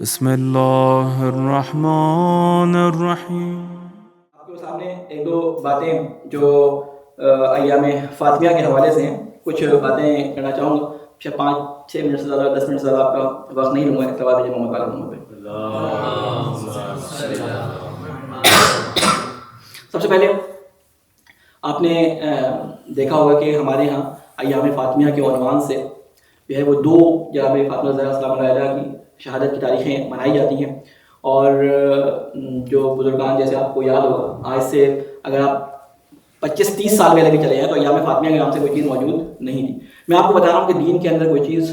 بسم اللہ الرحمن الرحیم۔ آپ کے سامنے ایک دو باتیں جو ایام فاطمیہ کے حوالے سے ہیں، کچھ باتیں کرنا چاہوں گا۔ شاید 5-6 منٹ سے زیادہ 10 منٹ سے زیادہ آپ کا وقت نہیں لوں گا۔ اقتباس دیجیے محمد پاک محمد پہ۔ سب سے پہلے آپ نے دیکھا ہوگا کہ ہمارے ہاں ایام فاطمیہ کے عنوان سے جو ہے وہ دو جناب فاطمہ زہرا سلام اللہ علیہا کی شہادت کی تاریخیں منائی جاتی ہیں، اور جو بزرگان جیسے آپ کو یاد ہوگا، آج سے اگر آپ 25-30 سال پہلے بھی چلے ہیں تو ایام فاطمیہ کے نام سے کوئی چیز موجود نہیں تھی۔ میں آپ کو بتا رہا ہوں کہ دین کے اندر کوئی چیز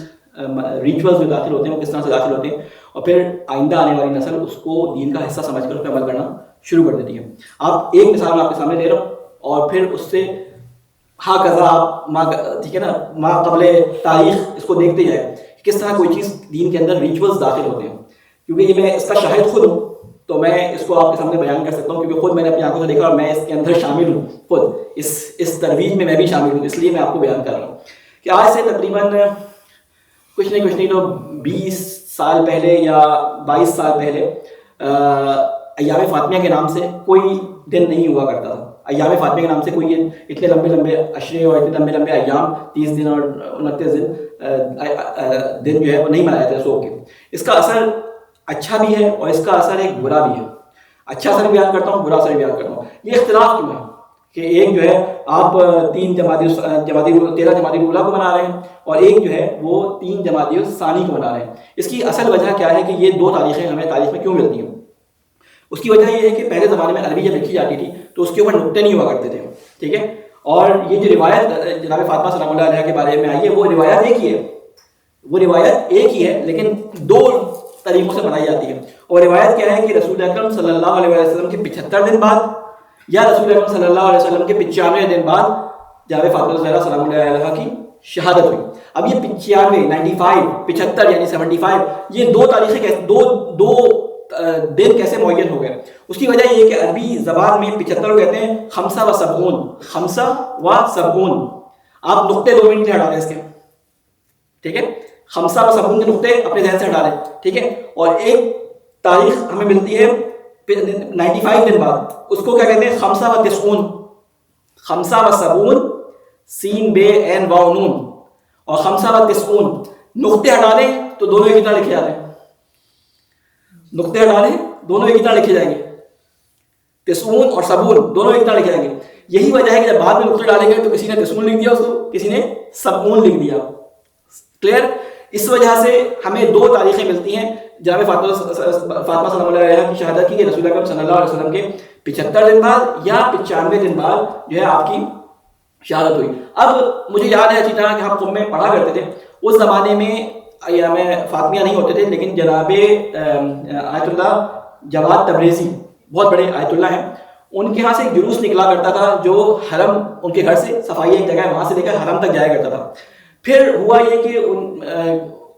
ریچولز جو داخل ہوتے ہیں وہ کس طرح سے داخل ہوتے ہیں، اور پھر آئندہ آنے والی نسل اس کو دین کا حصہ سمجھ کر اس پہ عمل کرنا شروع کر دیتی ہے۔ آپ ایک مثال میں آپ کے سامنے دے رہا ہوں، اور پھر اس سے ہاں قضا آپ ٹھیک ہے نا، ما قبل تاریخ اس کو دیکھتے جائیں کہ کس طرح کوئی چیز دین کے اندر ریچولز داخل ہوتے ہیں۔ کیونکہ یہ میں اس کا شاہد خود ہوں تو میں اس کو آپ کے سامنے بیان کر سکتا ہوں، کیونکہ خود میں نے اپنی آنکھوں سے دیکھا اور میں اس کے اندر شامل ہوں، خود اس ترویج میں بھی شامل ہوں، اس لیے میں آپ کو بیان کر رہا ہوں کہ آج سے تقریباً کچھ نہیں تو 20 سال پہلے یا 22 سال پہلے ایام فاطمیہ کے نام سے کوئی دن نہیں ہوا کرتا تھا۔ ایام فاطمیہ کے نام سے کوئی اتنے لمبے عشرے اور اتنے لمبے ایام، 30 دن اور 29 دن جو ہے وہ نہیں منائے جاتے سو کے۔ اس کا اثر اچھا بھی ہے اور اس کا اثر ایک برا بھی ہے۔ اچھا اثر بیان کرتا ہوں، برا اثر بیان کرتا ہوں۔ یہ اختلاف کیوں ہے کہ ایک جو ہے آپ 13 جمادی الاولیٰ کو منا رہے ہیں اور ایک جو ہے وہ 3 جمادی الثانی کو منا رہے ہیں؟ اس کی اصل وجہ کیا ہے کہ یہ دو تاریخیں ہمیں تاریخ میں کیوں ملتی ہیں؟ اس کی وجہ یہ ہے کہ پہلے زمانے میں عربی جب لکھی جاتی تھی تو اس کے اوپر نقطے نہیں ہوا کرتے تھے، ٹھیک ہے؟ اور یہ جو روایت جناب فاطمہ سلام اللہ علیہا کے بارے میں آئی ہے وہ روایت ایک ہی ہے لیکن دو طریقوں سے بنائی جاتی ہے۔ اور روایت کیا ہے کہ رسول اکرم صلی اللہ علیہ وسلم کے 75 دن بعد یا رسول اکرم صلی اللہ علیہ وسلم کے 95 دن بعد جناب فاطمہ زہرا سلام اللہ علیہا کی شہادت ہوئی۔ اب یہ 75 یعنی 75 یہ دو تاریخیں دو دن کیسے معین ہو گئے؟ اس کی وجہ یہ کہ عربی زبان میں 75 کو کہتے ہیں 75 آپ نقطے 2 منٹ ہٹا دیں اس کے، ٹھیک ہے؟ 75 کے نقطے اپنے ذہن سے ہٹا دیں، ٹھیک ہے؟ اور ایک تاریخ ہمیں ملتی ہے 95 دن بعد، اس کو کیا کہتے ہیں؟ 75 سین بے عین واو نون، اور 95 نقطے ہٹا دیں تو دونوں ایک طرح لکھے جاتے ہیں۔ نقطے ہٹا دیں دونوں ایک طرح لکھے جائیں گے، 90 اور 70 دونوں ایک طرح لکھے جائیں گے۔ یہی وجہ ہے کہ جب بعد میں نقطے ڈالیں گے تو کسی نے 90 لکھ دیا، اس کو کسی نے 70 لکھ دیا۔ کلیئر؟ اس وجہ سے ہمیں دو تاریخیں ملتی ہیں جناب فاطمہ صلی اللہ علیہ کی شہادت کی، کہ رسول اکرم صلی اللہ علیہ وسلم کے 75 دن بعد یا 95 دن بعد جو ہے آپ کی شہادت ہوئی۔ اب مجھے یاد ہے اچھی طرح کہ ہم قوم میں پڑھا کرتے تھے، اس زمانے میں ایام فاطمیہ نہیں ہوتے تھے، لیکن جناب آیت اللہ جواد تبریزی بہت بڑے آیت اللہ ہیں، ان کے ہاں سے ایک جلوس نکلا کرتا تھا جو حرم، ان کے گھر سے صفائی ایک جگہ ہے وہاں سے لے کر حرم تک جایا کرتا تھا۔ پھر ہوا یہ کہ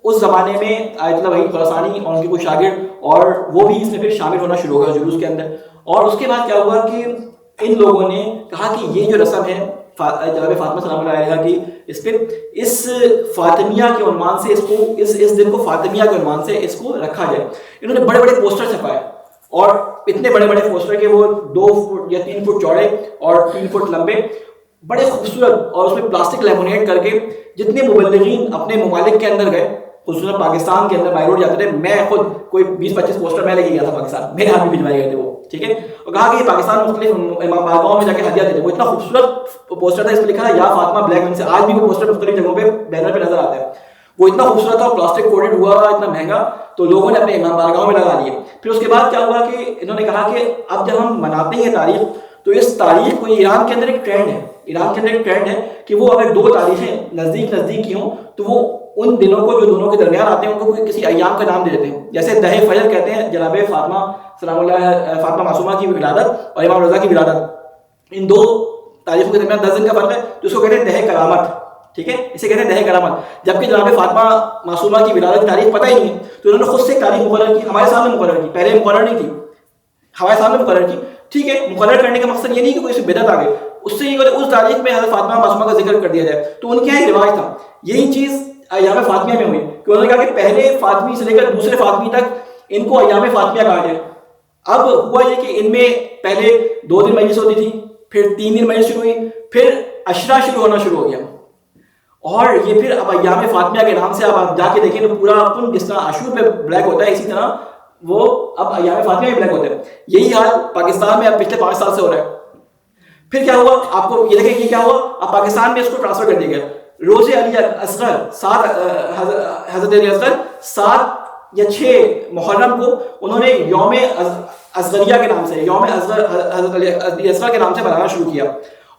اس زمانے میں آیت اللہ وحید خراسانی اور ان کے کچھ شاگرد اور وہ بھی اس میں پھر شامل ہونا شروع ہو گیا جلوس کے اندر، اور اس کے بعد کیا ہوا کہ ان لوگوں نے کہا کہ یہ جو رسم ہے جناب فاطمہ سلام اللہ علیہا کی، اس فاطمیہ کے عنوان سے اس دن کو فاطمیہ کے عنوان سے اس کو رکھا جائے۔ انہوں نے بڑے بڑے پوسٹر چھپائے، اور اتنے بڑے بڑے پوسٹر کہ وہ 2 فٹ یا 3 فٹ چوڑے اور 3 فٹ لمبے، بڑے خوبصورت، اور اس میں پلاسٹک لیمونیٹ کر کے جتنے مبلغین اپنے ممالک کے اندر گئے، خصوصاً پاکستان کے اندر بائی روڈ جاتے تھے، میں خود کوئی 20-25 پوسٹر میں لے کے گیا تھا پاکستان، میرے ہاتھ بھی بھجوائے گئے تھے وہ، ٹھیک ہے؟ اور کہا کہ یہ پاکستان مختلف امام بارگاہوں میں جا کے ہدیہ دیتے۔ وہ اتنا خوبصورت پوسٹر تھا، اس پہ لکھا تھا یا فاطمہ بلیک ون سے، آج بھی وہ پوسٹر مختلف جگہوں پہ بینر پہ نظر آتا ہے۔ وہ اتنا خوبصورت تھا اور پلاسٹک کوٹڈ ہوا، اتنا مہنگا، تو لوگوں نے اپنے امام بارگاہوں میں لگا دیے۔ پھر اس کے بعد کیا ہوا کہ انہوں نے کہا کہ اب جب ہم مناتے ہیں تاریخ تو اس تاریخ کو، ایران کے اندر ایک ٹرینڈ ہے کہ وہ اگر دو تاریخیں نزدیک کی ہوں تو وہ ان دنوں کو جو دونوں کے درمیان آتے ہیں ان کو کسی ایام کا نام دے دیتے ہیں۔ جیسے دہ فجر کہتے ہیں جناب فاطمہ معصومہ کی ولادت اور امام رضا کی ولادت، ان دو تاریخوں کے درمیان 10 دن کا فرق ہے، تو اس کو کہتے ہیں دہ کرامت، ٹھیک ہے؟ اسے کہتے ہیں دہ کرامت۔ جبکہ جناب فاطمہ معصومہ کی ولادت کی تاریخ پتہ ہی نہیں ہے تو انہوں نے خود سے تاریخ مقرر کی، ہمارے سامنے مقرر کی، پہلے مقرر نہیں تھی، ہمارے سامنے مقرر کی، ٹھیک ہے؟ مقرر کرنے کا مقصد یہ نہیں کہ کوئی سے بدعت آ گئی، اس سے یہ کہ اس تاریخ میں حضرت فاطمہ معصومہ کا ذکر کر دیا جائے، تو ان کے یہاں ایک رواج تھا۔ یہی چیز ایام فاطمیہ میں ہوئی کہ انہوں نے کہا کہ پہلے فاطمی سے لے کر دوسرے فاطمی تک ان کو ایام فاطمیہ کہا گیا. اب ہوا یہ کہ ان میں پہلے 2 دن مجلس ہوتی تھی, پھر 3 دن مجلس شروع ہوئی, پھر عشرہ شروع ہونا شروع ہو گیا, اور یہ پھر اب ایام فاطمیہ کے نام سے اب آپ جا کے دیکھیں تو پورا جس طرح عاشور پہ بلیک ہوتا ہے اسی طرح وہ اب ایام فاطمیہ میں بلیک ہوتا ہے. یہی حال پاکستان میں اب پچھلے 5 سال سے ہو رہا ہے. پھر کیا ہوا آپ کو یہ دیکھیں کہ کیا ہوا, اب پاکستان میں اس کو ٹرانسفر کر دیا گیا. روز علی اصغر 7 حضرت علی اصغر 7 یا 6 محرم کو انہوں نے یوم اصغریہ کے نام سے, یوم اصغر حضرت علی اصغر کے نام سے منانا شروع کیا,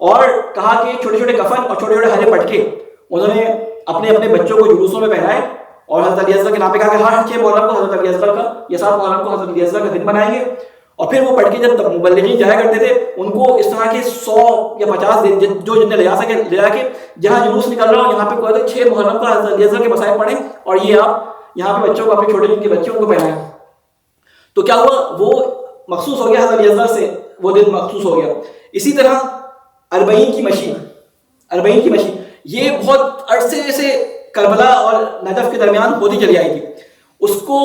اور کہا کہ چھوٹے چھوٹے کفن اور چھوٹے چھوٹے ہرے پٹکے انہوں نے اپنے اپنے بچوں کو جلوسوں میں پہنائے, اور حضرت علی اصغر کے نام پہ کہا کہ ہر 6 محرم کو حضرت علی اصغر کا یا 7 محرم کو حضرت علی اصغر کا دن منائیں گے. اور پھر وہ پڑھ کے جب مبلغین جایا کرتے تھے ان کو اس طرح کے 100 یا 50 دن جو جتنے لے جا سکے لے جا کے جہاں جلوس نکل رہا ہو یہاں پہ کوئی 6 محرم کا حضرت علی اصغر کے مصائب پڑھیں, اور یہ آپ یہاں پہ بچوں کو اپنے چھوٹے جن کے بچوں کو پہنائیں. تو کیا ہوا وہ مخصوص ہو گیا حضرت علی اصغر سے, وہ دن مخصوص ہو گیا. اسی طرح 40 کی مشین یہ بہت عرصے سے کربلا اور نجف کے درمیان ہوتی چلی آئی تھی. اس کو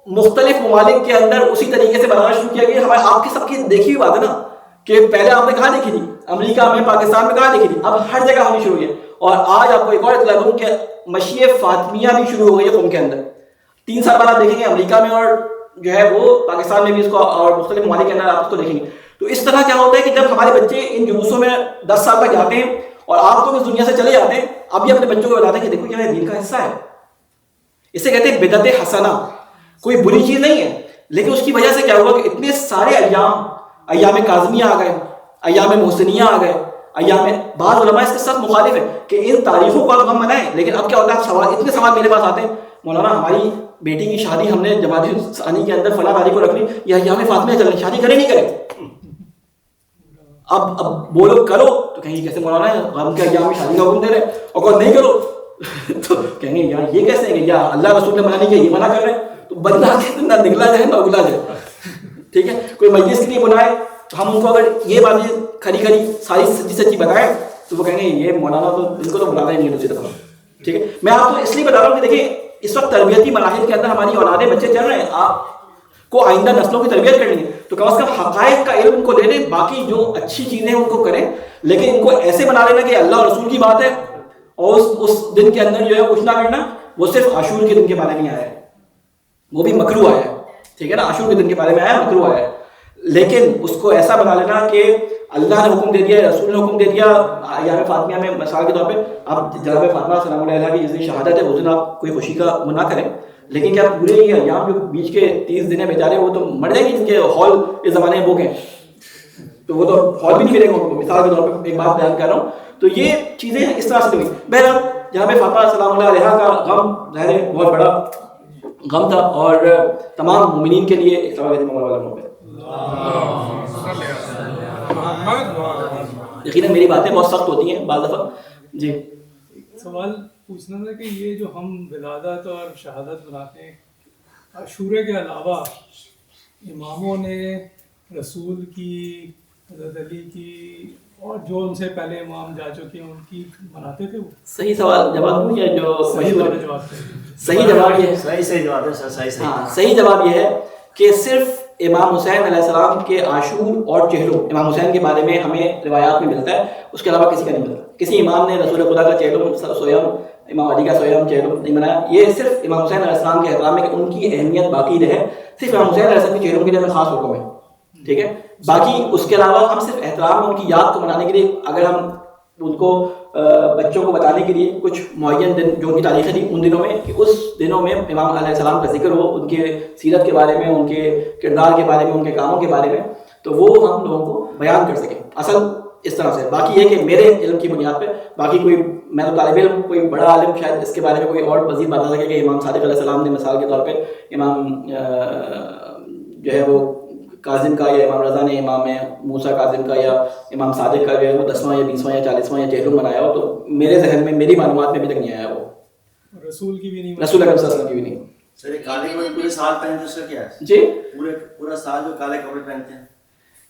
مختلف ممالک کے اندر اسی طریقے سے بنانا شروع کیا گیا. ہمارے آپ کے سب کی دیکھی ہوئی بات ہے نا کہ پہلے آپ نے کہاں دیکھی تھی, امریکہ میں, پاکستان میں کہاں دیکھی تھی, اب ہر جگہ ہونی شروع ہوئی ہے. اور آج آپ کو ایک اور اطلاع دوں کہ مشیع فاطمیہ بھی شروع ہو گئی ہے قوم کے اندر. 3 سال بعد آپ دیکھیں گے امریکہ میں اور جو ہے وہ پاکستان میں بھی اس کو, اور مختلف ممالک کے اندر آپ اس کو دیکھیں گے. تو اس طرح کیا ہوتا ہے کہ جب ہمارے بچے ان جلوسوں میں 10 سال تک جاتے ہیں اور آپ تو اس دنیا سے چلے جاتے ہیں, اب یہ اپنے بچوں کو بتاتے ہیں کہ دیکھو یہ دین کا حصہ ہے. اسے کہتے ہیں بدعت حسنہ, کوئی بری چیز نہیں ہے, لیکن اس کی وجہ سے کیا ہوا کہ اتنے سارے ایام کاظمیہ آ گئے, ایام محسنیہ آ گئے, ایام, بعض علماء اس کے سخت مخالف ہیں کہ ان تاریخوں کو آپ ہم منائیں. لیکن اب کیا ہوتا ہے سوال, اتنے سوال میرے پاس آتے ہیں, مولانا ہماری بیٹی کی شادی ہم نے جماعت ثانی کے اندر فلاں تاریخ کو رکھ لی, یہ ایام فاطمیہ چل رہی, شادی کریں نہیں کریں؟ اب بولو کرو تو کہیں کیسے مولانا ہے ہم کے ایام میں شادی کا حکم دے رہے ہیں, اور اگر نہیں کرو تو کہیں گے یار یہ کیسے ہے کہ یا اللہ رسول نے منع نہیں کیا یہ منع کر رہے ہیں. تو بندہ نہ نگلا جائے نہ اگلا جائے. ٹھیک ہے, کوئی مجلس کے لیے بنائے تو ہم ان کو اگر یہ باتیں کھری ساری سچی بتائیں تو وہ کہیں گے یہ مولانا تو ان کو تو بلانا ہی نہیں ہے دوسری طرف. ٹھیک ہے, میں آپ کو اس لیے بتا رہا ہوں کہ دیکھیں اس وقت تربیتی مراحل کے اندر ہماری اولادیں بچے چل رہے ہیں, آپ کو آئندہ نسلوں کی تربیت کرنی ہے تو کم از کم حقائق کا علم ان کو دے دیں, باقی جو اچھی چیزیں ہیں ان کو کریں, لیکن ان کو ایسے بنا لینا کہ اللہ اور رسول کی بات ہے اور اس دن کے اندر جو ہے کچھ نہ کرنا, وہ صرف عاشور کے دن کے بارے میں آیا ہے, وہ بھی مکروہ آیا ہے. ٹھیک ہے نا, عاشور کے دن کے بارے میں آیا, مکروہ آیا ہے, لیکن اس کو ایسا بنا لینا کہ اللہ نے حکم دے دیا, رسول نے حکم دے دیا. ایام فاطمیہ میں مثال کے طور پہ آپ جناب فاطمہ سلام اللہ علیہ کی جس دن شہادت ہے اس دن آپ کوئی خوشی کا وہ نہ کریں, لیکن کیا پورے یہ ایام جو بیچ کے 30 دن بیچارے وہ تو مر جائیں گے, جن کے ہال اس زمانے میں بک ہیں تو وہ تو ہال بھی نہیں ملے گا ان کو. مثال کے طور پہ ایک بات بیان کر رہا ہوں. تو یہ چیزیں اس طرح سے ہوئی. بہرحال جناب فاطمہ سلام اللہ علیہ کا غم ظاہر ہے بہت بڑا غم تھا, اور تمام مومنین کے لیے یقیناً میری باتیں بہت سخت ہوتی ہیں بعض دفعہ. جی سوال پوچھنا تھا کہ یہ جو ہم ولادت اور شہادت مناتے ہیں, عاشورے کے علاوہ اماموں نے رسول کی, حضرت علی کی اور جو ان سے پہلے امام جا چکے ہیں ان کی مناتے تھے؟ وہ صحیح سوال جواب دوں یا جو مشہور جواب صحیح جواب یہ ہے, صحیح جواب ہے سر, صحیح جواب یہ ہے کہ صرف امام حسین علیہ السلام کے عاشور اور چہلوں, امام حسین کے بارے میں ہمیں روایات میں ملتا ہے, اس کے علاوہ کسی کا نہیں ملتا. کسی امام نے رسول خدا کا چہلوں سویم, امام علی کا سویم چہلوں نہیں منایا. یہ صرف امام حسین علیہ السلام کے احترام میں کہ ان کی اہمیت باقی رہے, صرف امام حسین علیہ السلام کے چہلوں کے لیے ہمیں خاص حکم ہے. ٹھیک ہے, باقی اس کے علاوہ ہم صرف احترام میں ان کی یاد کو منانے کے لیے, اگر ہم ان کو بچوں کو بتانے کے لیے کچھ معین دن جو ان کی تاریخیں تھیں ان دنوں میں کہ اس دنوں میں امام علیہ السلام کا ذکر ہو, ان کے سیرت کے بارے میں, ان کے کردار کے بارے میں, ان کے کاموں کے بارے میں, تو وہ ہم لوگوں کو بیان کر سکیں. اصل اس طرح سے. باقی یہ کہ میرے علم کی بنیاد پہ, باقی کوئی میں تو طالب علم, کوئی بڑا عالم شاید اس کے بارے میں کوئی اور مزید بتا سکے کہ امام صادق علیہ السلام نے مثال کے طور پہ امام جو ہے وہ کاظم کا یا امام رضا نے امام موسیٰ کاظم کا یا امام صادق کا جو ہے وہ 10واں یا 20واں یا 40واں یا چہلم بنایا ہو, تو میرے ذہن میں, میری معلومات میں ابھی تک نہیں آیا وہ. رسول کی بھی نہیں, رسول اکرم صلی اللہ علیہ وسلم کی بھی نہیں. سر کالے کپڑے پورے سال پہنتے اس کا کیا ہے؟ جی پورا سال جو کالے کپڑے پہنتے ہیں,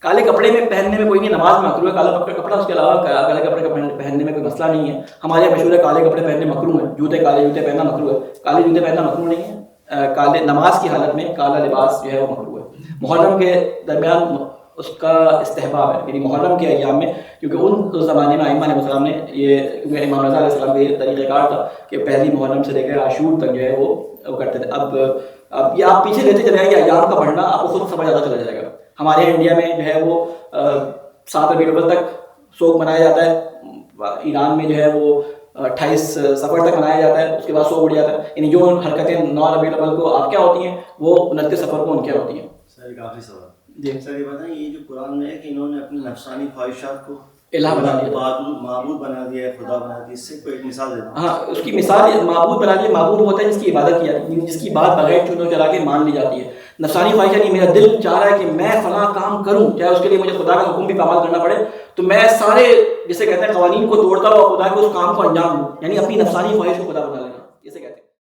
کالے کپڑے میں پہننے میں کوئی نہیں, نماز میں مکروہ ہے کالا کپڑا, اس کے علاوہ کالے کپڑے پہننے میں کوئی مسئلہ نہیں ہے. ہمارے یہاں مشہور ہے کالے کپڑے پہننے مکروہ ہے, کالے جوتے پہننا مکروہ ہے. کالے جوتے پہننا مکروہ نہیں ہے, کالے نماز کی حالت میں کالا لباس جو ہے وہ مکروہ ہے. محرم کے درمیان اس کا استحباب ہے, یعنی محرم کے ایام میں, کیونکہ ان زمانے میں ائمہ علیہ السلام نے یہ, کیونکہ امام رضا علیہ السلام کا یہ طریقہ کار تھا کہ پہلی محرم سے لے کر عاشور تک جو ہے وہ کرتے تھے. اب یہ آپ پیچھے لیتے چلے جائیں گے, ایام کا بڑھنا آپ کو خود سمجھ آتا چلا جائے گا. ہمارے انڈیا میں جو ہے وہ 7 ربیع الاول تک سوگ منایا جاتا ہے, ایران میں جو ہے وہ 28 صفر تک منایا جاتا ہے, اس کے بعد سوگ اڑ جاتا ہے. یعنی جو حرکتیں 9 ربیع الاول کو آپ کیا ہوتی ہیں وہ 29 صفر کو ان کیا ہوتی ہیں. سر ایک آخری سوال جی سر, یہ بتائیں یہ جو قرآن میں ہے کہ انہوں نے اپنی نفسانی خواہشات کو الہ بنا دیا, معبود بنا دیا ہے, خدا بنا دیا, اس سے کوئی ایک مثال دیتا ہوں. ہاں اس کی مثال معبود بنا دیا. معبود ہوتا ہے جس کی عبادت کی جاتی ہے, جس کی بات بغیر چنو چلا کے مان لی جاتی ہے. نفسانی خواہش یعنی میرا دل چاہ رہا ہے کہ میں فلاں کام کروں, چاہے اس کے لیے مجھے خدا کا حکم بھی پامال کرنا پڑے, تو میں سارے جسے کہتے ہیں قوانین کو توڑتا ہوا خدا کے اس کام کو انجام دوں, یعنی اپنی نفسانی خواہش کو خدا بنا لینا, جسے کہتے ہیں.